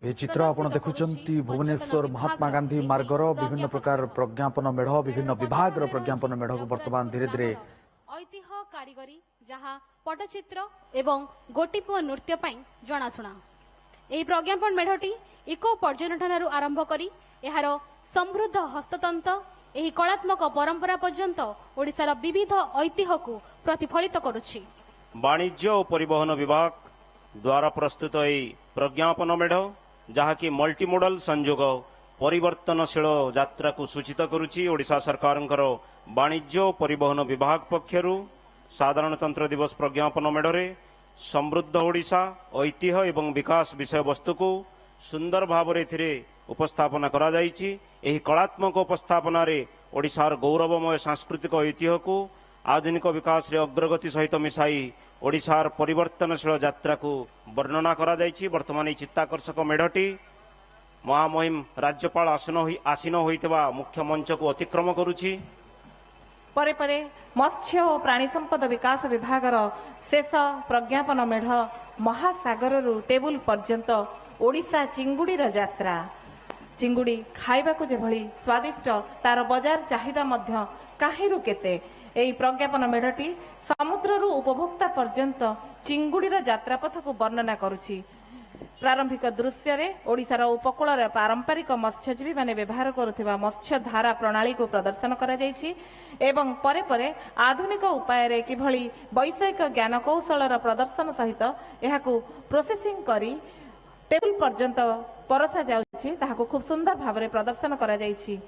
ए चित्र आपण देखुचंती भुवनेश्वर महात्मा गांधी मार्गर विभिन्न प्रकार प्रज्ञापन मेढ़ विभिन्न विभाग प्रज्ञापन मेढ़ को वर्तमान धीरे धीरे ऐतिह्य कारीगरी जहाँ पटचित्र एवं गोटीपुआ नृत्य ପାଇଁ जनाशुना ଏହି प्रज्ञापन मेढ़टी इको पर्यटन ठारू आरंभ करी एहार समृद्ध हस्ततंत्र ଏହି कलात्मक परंपरा पर्यंत ओडिशार विविध ऐतिह्य को प्रतिफलित करुछि। वाणिज्य और परिवहन विभाग द्वारा प्रस्तुत यह प्रज्ञापन मेढ़ जहाँकि मल्टीमोडल संजोग परिवर्तनशील यात्रा को सूचित करुछि। ओडिशा सरकारंकर वाणिज्य और परिवहन विभाग पक्षरु साधारणतंत्र दिवस प्रज्ञापन मेढ़रे समृद्ध ओडिशा ऐतिह्य एवं विकास विषय वस्तु को सुंदर भाव उपस्थापना करा जाइछि। एही कलात्मक उपस्थापन ओडिशार गौरवमय सांस्कृतिक ऐतिह्य को आधुनिक विकास रे अग्रगति सहित मिसाई ओडिशार परिवर्तनशील यात्रा को वर्णना करा जाइछि। वर्तमान चित्ताकर्षक मेढ़टी महामहिम राज्यपाल आसीन होइतबा मुख्य मंच को अतिक्रम करुछि। परे परे मत्स्य और प्राणी संपद विकास विभाग शेष प्रज्ञापन मेढ़ महासागर टेबुल पर्यंत ओडिशा चिंगुड़ी यात्रा चिंगुड़ी खाइबाकू जेभली स्वादिष्ट तार बाजार चाहिदा मध्य काहीरु केते एही प्रज्ञापन मेढ़टी समुद्ररू उपभोक्ता पर्यंत चिंगुड़ीर यात्रापथ को वर्णना करुछि। प्रारंभिक दृश्य रे ओडिशार उपकूल पारंपरिक मत्स्यजीवी माने व्यवहार करुथिबा मत्स्य धारा प्रणाली को प्रदर्शन करा जाइछि एवं परे परे आधुनिक उपाय रे किभली वैषयिक ज्ञान कौशलर प्रदर्शन सहित एहाकू प्रोसेसिंग करी टेबुल पर्यंत परसा जाउछि ताहाकू खूब सुंदर भाव प्रदर्शन करा जाइछि।